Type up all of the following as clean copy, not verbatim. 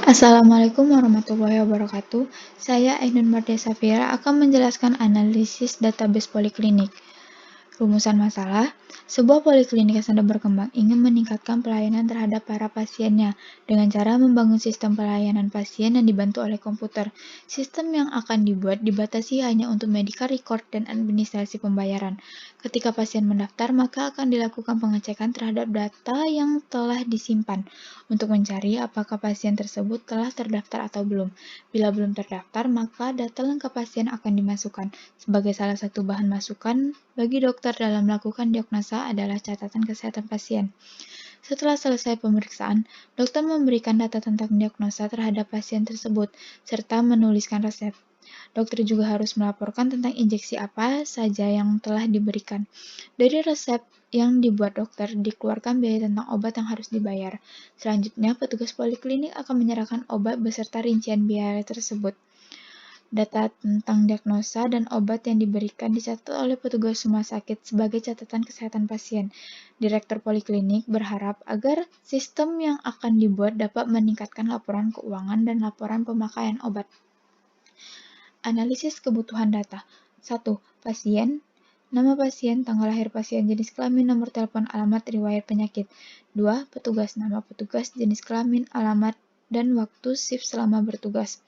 Assalamualaikum warahmatullahi wabarakatuh. Saya Ainun Mardia Safira akan menjelaskan analisis database poliklinik. Rumusan masalah, sebuah poliklinik yang sedang berkembang ingin meningkatkan pelayanan terhadap para pasiennya dengan cara membangun sistem pelayanan pasien yang dibantu oleh komputer. Sistem yang akan dibuat dibatasi hanya untuk medical record dan administrasi pembayaran. Ketika pasien mendaftar, maka akan dilakukan pengecekan terhadap data yang telah disimpan untuk mencari apakah pasien tersebut telah terdaftar atau belum. Bila belum terdaftar, maka data lengkap pasien akan dimasukkan. Sebagai salah satu bahan masukan bagi dokter dalam melakukan diagnosa adalah catatan kesehatan pasien. Setelah selesai pemeriksaan, dokter memberikan data tentang diagnosa terhadap pasien tersebut, serta menuliskan resep. Dokter juga harus melaporkan tentang injeksi apa saja yang telah diberikan. Dari resep yang dibuat dokter, dikeluarkan biaya tentang obat yang harus dibayar. Selanjutnya, petugas poliklinik akan menyerahkan obat beserta rincian biaya tersebut. Data tentang diagnosa dan obat yang diberikan dicatat oleh petugas rumah sakit sebagai catatan kesehatan pasien. Direktur poliklinik berharap agar sistem yang akan dibuat dapat meningkatkan laporan keuangan dan laporan pemakaian obat. Analisis kebutuhan data. 1. Pasien. Nama pasien, tanggal lahir pasien, jenis kelamin, nomor telepon, alamat, riwayat penyakit. 2. Petugas. Nama petugas, jenis kelamin, alamat, dan waktu shift selama bertugas.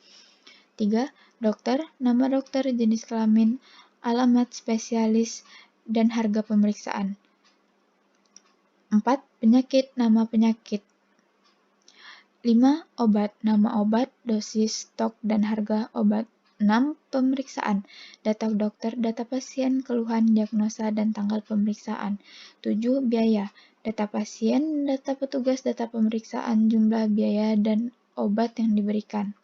3. Dokter, nama dokter, jenis kelamin, alamat, spesialis, dan harga pemeriksaan. 4. Penyakit, nama penyakit. 5. Obat, nama obat, dosis, stok, dan harga obat. 6. Pemeriksaan, data dokter, data pasien, keluhan, diagnosa, dan tanggal pemeriksaan. 7. Biaya, data pasien, data petugas, data pemeriksaan, jumlah biaya, dan obat yang diberikan.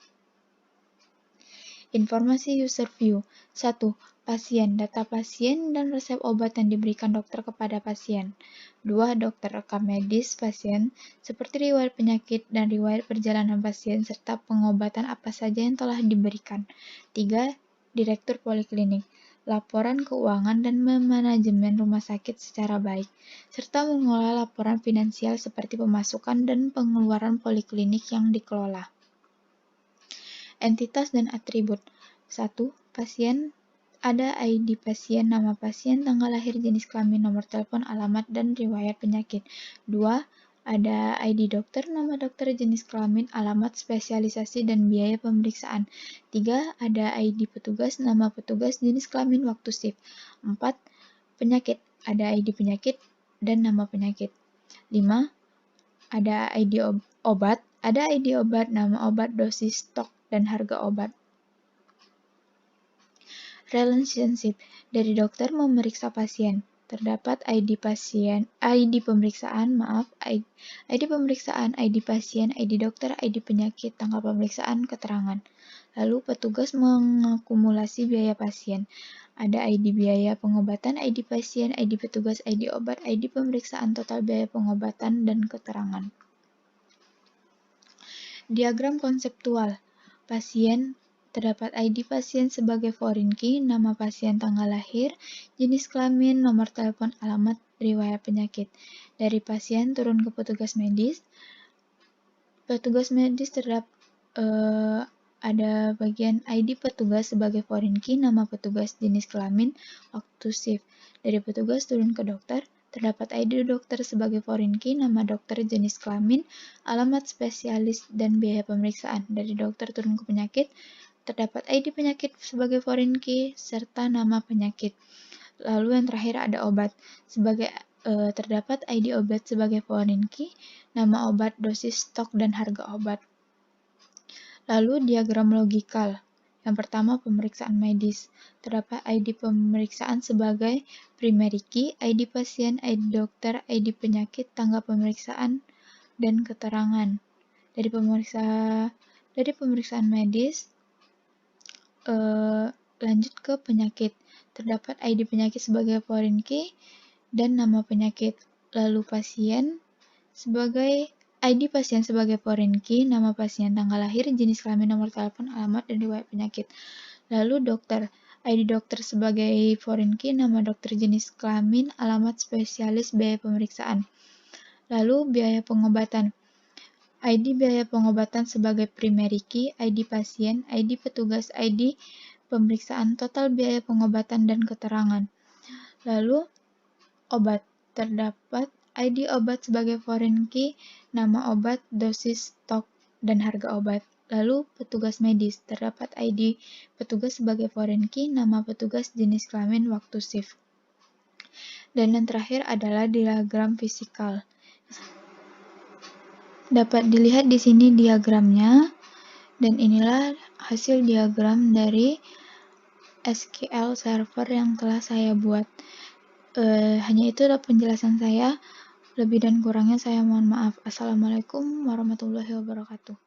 Informasi user view. 1. Pasien, data pasien dan resep obat yang diberikan dokter kepada pasien. 2. Dokter, rekam medis pasien, seperti riwayat penyakit dan riwayat perjalanan pasien, serta pengobatan apa saja yang telah diberikan. 3. Direktur poliklinik, laporan keuangan dan manajemen rumah sakit secara baik, serta mengelola laporan finansial seperti pemasukan dan pengeluaran poliklinik yang dikelola. Entitas dan atribut. 1. Pasien. Ada ID pasien, nama pasien, tanggal lahir, jenis kelamin, nomor telepon, alamat, dan riwayat penyakit. 2. Ada ID dokter, nama dokter, jenis kelamin, alamat, spesialisasi, dan biaya pemeriksaan. 3. Ada ID petugas, nama petugas, jenis kelamin, waktu shift. 4. Penyakit. Ada ID penyakit dan nama penyakit. 5. Ada ID obat. Ada ID obat, nama obat, dosis, stok, dan harga obat. Relationship. Dari dokter memeriksa pasien. Terdapat ID pasien, ID pemeriksaan, ID pemeriksaan, ID pasien, ID dokter, ID penyakit, tanggal pemeriksaan, keterangan. Lalu petugas mengakumulasi biaya pasien. Ada ID biaya pengobatan, ID pasien, ID petugas, ID obat, ID pemeriksaan, total biaya pengobatan, dan keterangan. Diagram konseptual. Pasien. Terdapat ID pasien sebagai foreign key, nama pasien, tanggal lahir, jenis kelamin, nomor telepon, alamat, riwayat penyakit. Dari pasien turun ke petugas medis. Petugas medis terdapat ada bagian ID petugas sebagai foreign key, nama petugas, jenis kelamin, waktu shift. Dari petugas turun ke dokter. Terdapat ID dokter sebagai foreign key, nama dokter, jenis kelamin, alamat, spesialis, dan biaya pemeriksaan. Dari dokter turun ke penyakit, terdapat ID penyakit sebagai foreign key, serta nama penyakit. Lalu yang terakhir ada obat. Terdapat ID obat sebagai foreign key, nama obat, dosis, stok, dan harga obat. Lalu diagram logikal. Yang pertama, pemeriksaan medis. Terdapat ID pemeriksaan sebagai primary key, ID pasien, ID dokter, ID penyakit, tanggal pemeriksaan, dan keterangan. Dari pemeriksaan medis, lanjut ke penyakit. Terdapat ID penyakit sebagai foreign key dan nama penyakit. Lalu pasien sebagai ID pasien sebagai foreign key, nama pasien, tanggal lahir, jenis kelamin, nomor telepon, alamat, dan riwayat penyakit. Lalu dokter, ID dokter sebagai foreign key, nama dokter, jenis kelamin, alamat, spesialis, biaya pemeriksaan. Lalu biaya pengobatan, ID biaya pengobatan sebagai primary key, ID pasien, ID petugas, ID pemeriksaan, total biaya pengobatan dan keterangan. Lalu obat, terdapat ID obat sebagai foreign key, nama obat, dosis, stok, dan harga obat. Lalu petugas medis, terdapat ID petugas sebagai foreign key, nama petugas, jenis kelamin, waktu shift. Dan yang terakhir adalah diagram fisikal. Dapat dilihat di sini diagramnya, dan inilah hasil diagram dari SQL server yang telah saya buat. Hanya itu adalah penjelasan saya. Lebih dan kurangnya saya mohon maaf. Assalamualaikum warahmatullahi wabarakatuh.